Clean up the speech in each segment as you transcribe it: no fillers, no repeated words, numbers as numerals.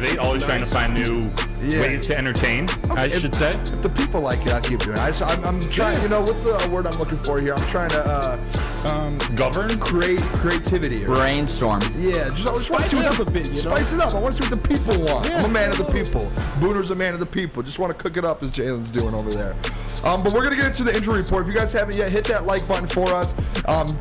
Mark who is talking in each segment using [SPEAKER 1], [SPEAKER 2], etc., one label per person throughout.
[SPEAKER 1] innovate, always trying to find new ways to entertain, I should say.
[SPEAKER 2] If the people like it, I keep doing it. I'm trying, what's the word I'm looking for here? I'm trying to
[SPEAKER 1] govern?
[SPEAKER 2] Creativity.
[SPEAKER 3] Brainstorm.
[SPEAKER 2] Yeah, I just want to see what spice it up. I want to see what the people want. Yeah. I'm a man of the people. Booner's a man of the people. Just want to cook it up as Jalen's doing over there. But we're going to get into the injury report. If you guys haven't yet, hit that like button for us.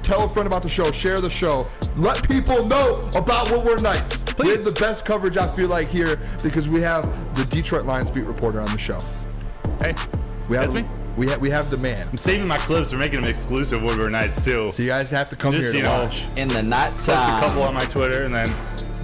[SPEAKER 2] Tell a friend about the show. Share the show. Let people know about Woodward Knights. Please. We have the best coverage, I feel like, here because we have the Detroit Lions beat reporter on the show.
[SPEAKER 1] Hey, that's me.
[SPEAKER 2] We have the man.
[SPEAKER 1] I'm saving my clips. We're making them exclusive Woodward Nights too.
[SPEAKER 2] So you guys have to come here to watch.
[SPEAKER 3] In the night
[SPEAKER 1] Post a couple on my Twitter and then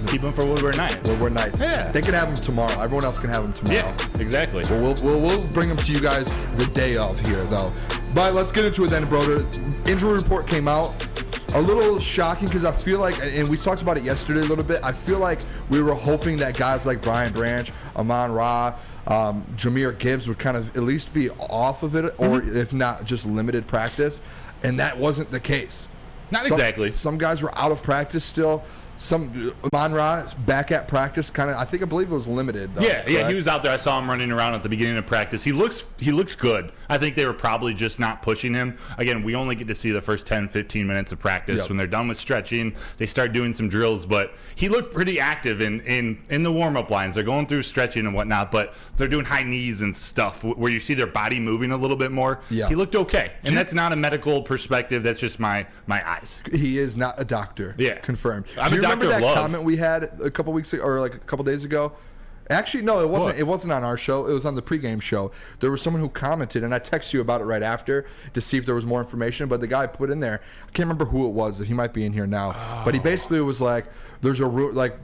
[SPEAKER 1] keep them for Woodward Nights.
[SPEAKER 2] Woodward Nights.
[SPEAKER 1] Yeah.
[SPEAKER 2] They can have them tomorrow. Everyone else can have them tomorrow.
[SPEAKER 1] Yeah, exactly.
[SPEAKER 2] But we'll bring them to you guys the day of here though. But let's get into it then, bro. The injury report came out. A little shocking because I feel like, and we talked about it yesterday a little bit, I feel like we were hoping that guys like Brian Branch, Amon-Ra, Jahmyr Gibbs would kind of at least be off of it, or if not, just limited practice. And that wasn't the case.
[SPEAKER 1] Not exactly.
[SPEAKER 2] Some guys were out of practice still. Some Amon-Ra back at practice, I believe it was limited though.
[SPEAKER 1] Yeah, he was out there. I saw him running around at the beginning of practice. He looks good. I think they were probably just not pushing him. Again, we only get to see the first 10, 15 minutes of practice. When they're done with stretching, they start doing some drills, but he looked pretty active in the warm-up lines. They're going through stretching and whatnot, but they're doing high knees and stuff where you see their body moving a little bit more.
[SPEAKER 2] Yeah.
[SPEAKER 1] He looked okay. And that's not a medical perspective. That's just my eyes.
[SPEAKER 2] He is not a doctor.
[SPEAKER 1] Yeah.
[SPEAKER 2] Confirmed.
[SPEAKER 1] I'm a doctor of love.
[SPEAKER 2] Comment we had a couple weeks ago, or like a couple days ago? Actually, no, it wasn't. It wasn't on our show. It was on the pregame show. There was someone who commented, and I texted you about it right after to see if there was more information. But the guy put in there, I can't remember who it was. He might be in here now. But he basically was like, "There's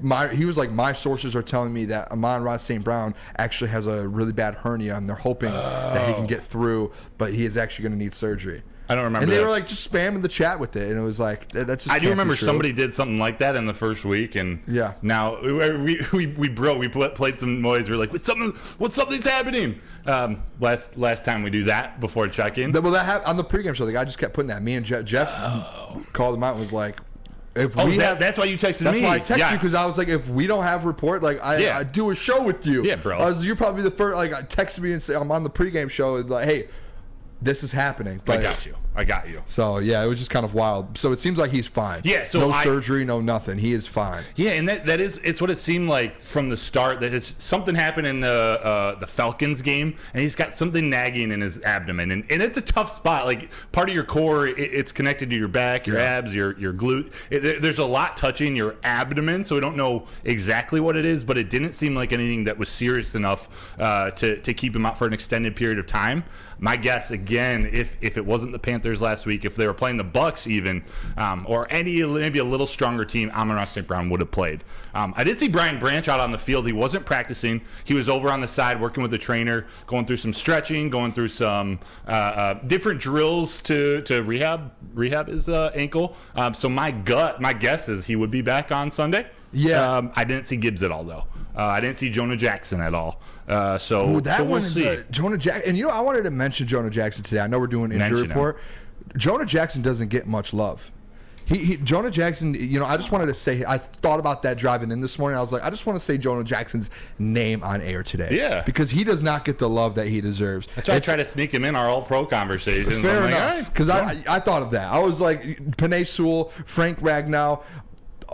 [SPEAKER 2] my sources are telling me that Amon-Ra St. Brown actually has a really bad hernia, and they're hoping that he can get through, but he is actually going to need surgery."
[SPEAKER 1] I don't remember.
[SPEAKER 2] And they were like just spamming the chat with it, and it was like that's just.
[SPEAKER 1] I do remember somebody did something like that in the first week, and now we played some noise. We're like, something's happening. Last time we do that before check-in.
[SPEAKER 2] Well, that on the pregame show, the guy just kept putting that. Me and Jeff called him out and was like,
[SPEAKER 1] that's why you texted me.
[SPEAKER 2] That's why I texted you, because I was like, if we don't have report, like I do a show with you.
[SPEAKER 1] Yeah, bro.
[SPEAKER 2] You're probably the first. Like, text me and say I'm on the pregame show. And like, hey, this is happening. But
[SPEAKER 1] I got you.
[SPEAKER 2] So yeah, it was just kind of wild. So it seems like he's fine.
[SPEAKER 1] Yeah. So
[SPEAKER 2] no surgery, no nothing. He is fine.
[SPEAKER 1] Yeah, and it's what it seemed like from the start. That something happened in the Falcons game, and he's got something nagging in his abdomen, and it's a tough spot. Like part of your core, it's connected to your back, your abs, your glute. There's a lot touching your abdomen, so we don't know exactly what it is, but it didn't seem like anything that was serious enough to keep him out for an extended period of time. My guess, again, if it wasn't the Panthers last week, if they were playing the Bucs even, or maybe a little stronger team, Amon-Ra St. Brown would have played. I did see Brian Branch out on the field. He wasn't practicing. He was over on the side working with the trainer, going through some stretching, going through some different drills to rehab his ankle. So my guess is he would be back on Sunday.
[SPEAKER 2] Yeah.
[SPEAKER 1] I didn't see Gibbs at all, though. I didn't see Jonah Jackson at all.
[SPEAKER 2] That one is Jonah Jackson. And I wanted to mention Jonah Jackson today. I know we're doing an injury report. Jonah Jackson doesn't get much love. Jonah Jackson, I just wanted to say, I thought about that driving in this morning. I was like, I just want to say Jonah Jackson's name on air today.
[SPEAKER 1] Yeah.
[SPEAKER 2] Because he does not get the love that he deserves.
[SPEAKER 1] That's why I try to sneak him in our All-Pro conversations.
[SPEAKER 2] Fair enough. Because I thought of that. I was like, Penei Sewell, Frank Ragnow,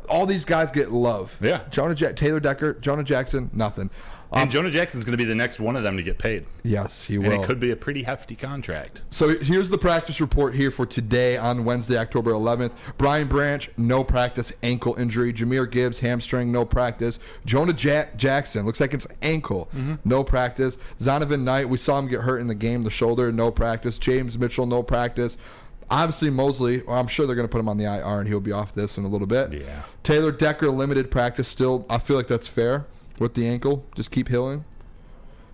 [SPEAKER 2] all these guys get love.
[SPEAKER 1] Yeah.
[SPEAKER 2] Taylor Decker, Jonah Jackson, nothing.
[SPEAKER 1] And Jonah Jackson's going to be the next one of them to get paid.
[SPEAKER 2] Yes, he will.
[SPEAKER 1] And it could be a pretty hefty contract.
[SPEAKER 2] So here's the practice report here for today on Wednesday, October 11th. Brian Branch, no practice, ankle injury. Jahmyr Gibbs, hamstring, no practice. Jonah Jackson, looks like it's ankle, no practice. Zonovan Knight, we saw him get hurt in the game, the shoulder, no practice. James Mitchell, no practice. Obviously, Mosley, I'm sure they're going to put him on the IR, and he'll be off this in a little bit.
[SPEAKER 1] Yeah.
[SPEAKER 2] Taylor Decker, limited practice still. I feel like that's fair with the ankle. Just keep healing.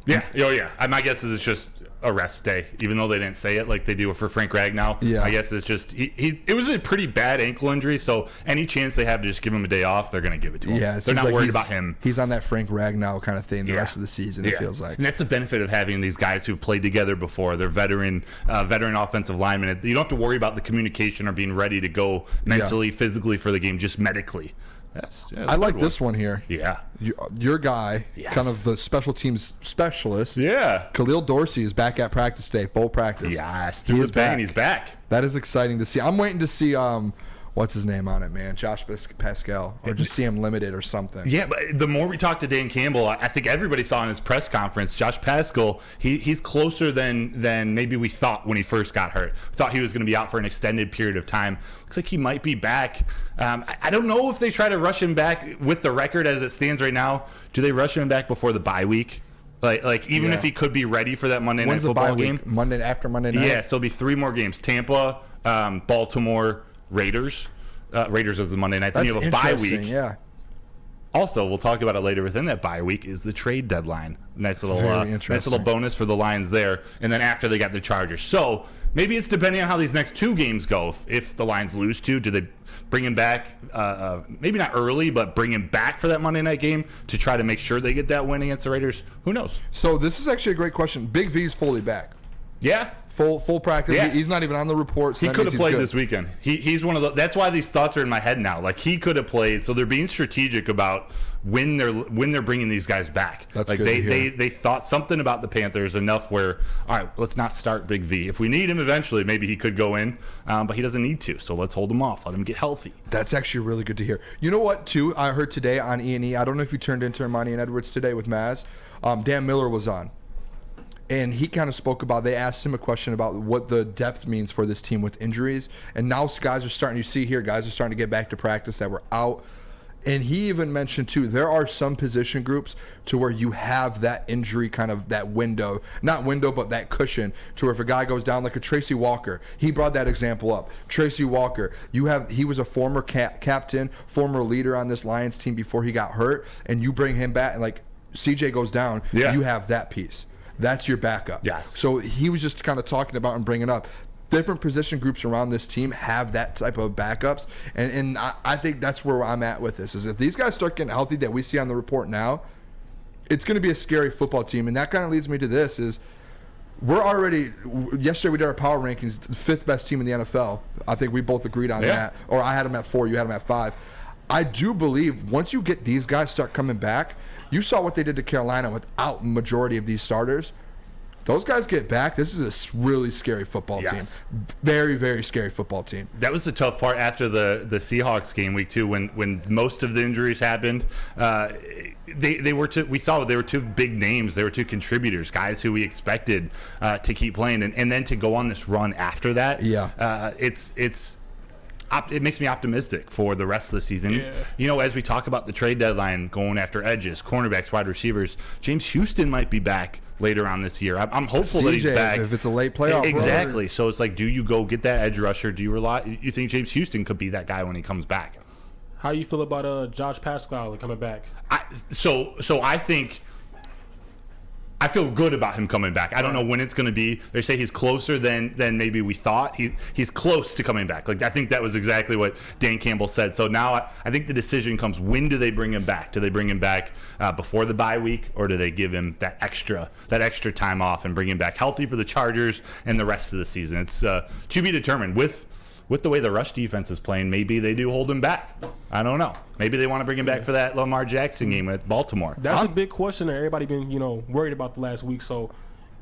[SPEAKER 1] Yeah. Oh, yeah. My guess is it's just a rest day, even though they didn't say it like they do for Frank Ragnow.
[SPEAKER 2] Yeah.
[SPEAKER 1] I guess it's just it was a pretty bad ankle injury, so any chance they have to just give him a day off, they're going to give it to him.
[SPEAKER 2] Yeah,
[SPEAKER 1] they're not worried about him.
[SPEAKER 2] He's on that Frank Ragnow kind of thing the rest of the season, it feels like.
[SPEAKER 1] And that's the benefit of having these guys who've played together before. They're veteran offensive linemen. You don't have to worry about the communication or being ready to go mentally, physically for the game, just medically. That's
[SPEAKER 2] I like this one here.
[SPEAKER 1] Yeah.
[SPEAKER 2] Your guy,
[SPEAKER 1] Yes.
[SPEAKER 2] kind of the special teams specialist.
[SPEAKER 1] Yeah.
[SPEAKER 2] Khalil Dorsey is back at practice day, full practice.
[SPEAKER 1] Yes. Through his pain, he's back.
[SPEAKER 2] That is exciting to see. I'm waiting to see what's his name on it, man? Josh Pascal, or just see him limited or something.
[SPEAKER 1] Yeah, but the more we talk to Dan Campbell, I think everybody saw in his press conference, Josh Pascal, he's closer than maybe we thought when he first got hurt. Thought he was going to be out for an extended period of time. Looks like he might be back. I don't know if they try to rush him back with the record as it stands right now. Do they rush him back before the bye week? Like even if he could be ready for that Monday night football game?
[SPEAKER 2] Monday after Monday night.
[SPEAKER 1] Yeah, so it'll be 3 more games: Tampa, Baltimore, Raiders. Raiders is the Monday night. Then you have a bye week.
[SPEAKER 2] Yeah.
[SPEAKER 1] Also, we'll talk about it later. Within that bye week is the trade deadline. Nice little bonus for the Lions there. And then after they got the Chargers. So maybe it's depending on how these next 2 games go. If the Lions lose 2, do they bring him back? Maybe not early, but bring him back for that Monday night game to try to make sure they get that win against the Raiders. Who knows?
[SPEAKER 2] So this is actually a great question. Big V's fully back.
[SPEAKER 1] Yeah.
[SPEAKER 2] Full practice.
[SPEAKER 1] Yeah.
[SPEAKER 2] He's not even on the report. So
[SPEAKER 1] he could have played this weekend. He's one of the. That's why these thoughts are in my head now. Like he could have played. So they're being strategic about when they're bringing these guys back.
[SPEAKER 2] That's
[SPEAKER 1] like
[SPEAKER 2] good to hear.
[SPEAKER 1] they thought something about the Panthers enough where, all right, let's not start Big V. If we need him eventually, maybe he could go in, but he doesn't need to. So let's hold him off. Let him get healthy.
[SPEAKER 2] That's actually really good to hear. You know what, too? I heard today on E&E. I don't know if you turned into Ermanni and Edwards today with Maz. Dan Miller was on. And he kind of spoke about, they asked him a question about what the depth means for this team with injuries. And now guys are starting, you see here, guys are starting to get back to practice that were out. And he even mentioned, too, there are some position groups to where you have that injury kind of that window. Not window, but that cushion to where if a guy goes down, like a Tracy Walker. He brought that example up. Tracy Walker, he was a former captain, former leader on this Lions team before he got hurt. And you bring him back, and like CJ goes down, you have that piece. That's your backup.
[SPEAKER 1] Yes.
[SPEAKER 2] So he was just kind of talking about and bringing up different position groups around this team have that type of backups. And I think that's where I'm at with this is if these guys start getting healthy that we see on the report now, it's going to be a scary football team. And that kind of leads me to this is we're already – yesterday we did our power rankings, the 5th best team in the NFL. I think we both agreed on that. Or I had them at 4, you had them at 5. I do believe once you get these guys start coming back, you saw what they did to Carolina without majority of these starters. Those guys get back. This is a really scary football team. Very, very scary football team.
[SPEAKER 1] That was the tough part after the Seahawks game week 2 when most of the injuries happened. They were we saw they were 2 big names. They were 2 contributors, guys who we expected to keep playing, and then to go on this run after that. It makes me optimistic for the rest of the season. Yeah. You know, as we talk about the trade deadline, going after edges, cornerbacks, wide receivers, James Houston might be back later on this year. I'm hopeful that he's back.
[SPEAKER 2] If it's a late playoff.
[SPEAKER 1] Exactly. So it's like, do you go get that edge rusher? Do you think James Houston could be that guy when he comes back?
[SPEAKER 3] How you feel about Josh Pascal coming back?
[SPEAKER 1] So I think I feel good about him coming back. I don't know when it's going to be. They say he's closer than maybe we thought. He's close to coming back. Like I think that was exactly what Dan Campbell said. So now I think the decision comes: when do they bring him back? Do they bring him back before the bye week, or do they give him that extra time off and bring him back healthy for the Chargers and the rest of the season? It's to be determined. With the way the rush defense is playing, maybe they do hold him back. I don't know. Maybe they want to bring him back for that Lamar Jackson game with Baltimore.
[SPEAKER 3] That's a big question that everybody been worried about the last week. So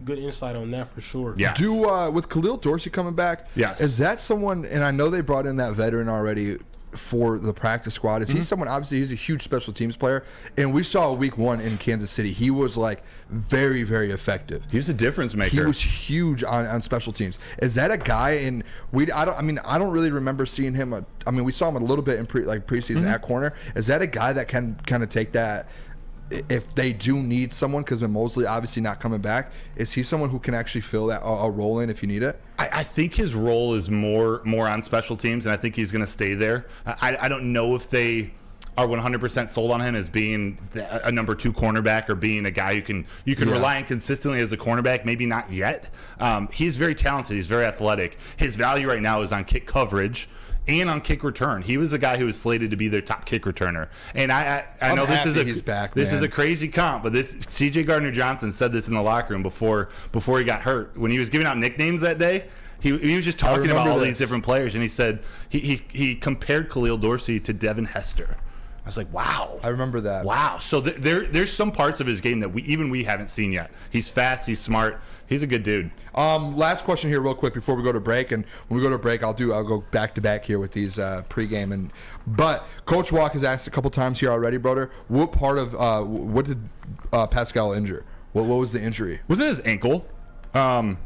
[SPEAKER 3] good insight on that for sure.
[SPEAKER 1] Yes.
[SPEAKER 2] With Khalil Dorsey coming back,
[SPEAKER 1] yes.
[SPEAKER 2] Is that someone? And I know they brought in that veteran already for the practice squad. Is he someone? Obviously, he's a huge special teams player, and we saw week 1 in Kansas City. He was like very, very effective.
[SPEAKER 1] He was a difference maker.
[SPEAKER 2] He was huge on special teams. Is that a guy? And I don't really remember seeing him. We saw him a little bit in preseason at corner. Is that a guy that can kind of take that? If they do need someone, because when Mosley obviously not coming back, is he someone who can actually fill that a role in if you need it?
[SPEAKER 1] I think his role is more on special teams, and I think he's going to stay there. I don't know if they are 100% sold on him as being a number 2 cornerback or being a guy you can rely on consistently as a cornerback. Maybe not yet. He's very talented. He's very athletic. His value right now is on kick coverage and on kick return. He was a guy who was slated to be their top kick returner. And I know this is a crazy comp, but this CJ Gardner-Johnson said this in the locker room before he got hurt. When he was giving out nicknames that day, he was just talking about all these different players, and he said he compared Khalil Dorsey to Devin Hester. I was like, wow.
[SPEAKER 2] I remember that.
[SPEAKER 1] Wow. So there's some parts of his game that we haven't seen yet. He's fast. He's smart. He's a good dude.
[SPEAKER 2] Last question here, real quick, before we go to break. And when we go to break, I'll go back to back here with these pregame. But Coach Walk has asked a couple times here already, brother. What part of what did Pascal injure? What was the injury?
[SPEAKER 1] Was it his ankle? Oh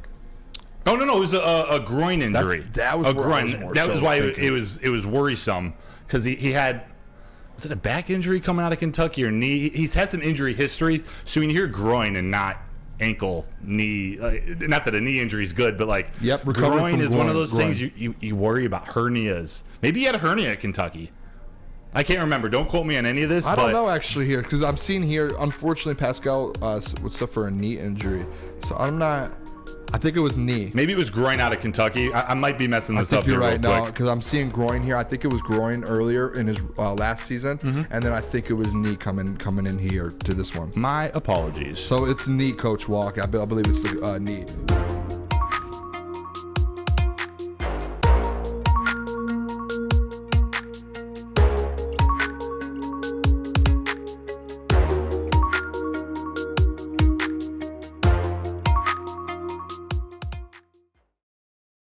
[SPEAKER 1] no, it was a groin injury.
[SPEAKER 2] That was
[SPEAKER 1] a groin. That was why it was worrisome because he had. Was it a back injury coming out of Kentucky or knee? He's had some injury history. So when you hear groin and not ankle, knee, not that a knee injury is good, but like groin is one of those things you worry about hernias. Maybe he had a hernia at Kentucky. I can't remember. Don't quote me on any of this.
[SPEAKER 2] I don't know actually here because I'm seeing here. Unfortunately, Pascal would suffer a knee injury, so I'm not. I think it was knee.
[SPEAKER 1] Maybe it was groin out of Kentucky. I might be messing this up here real quick.
[SPEAKER 2] You're right now because I'm seeing groin here. I think it was groin earlier in his last season, and then I think it was knee coming in here to this one.
[SPEAKER 1] My apologies.
[SPEAKER 2] So it's knee, Coach Walk. I believe it's the knee.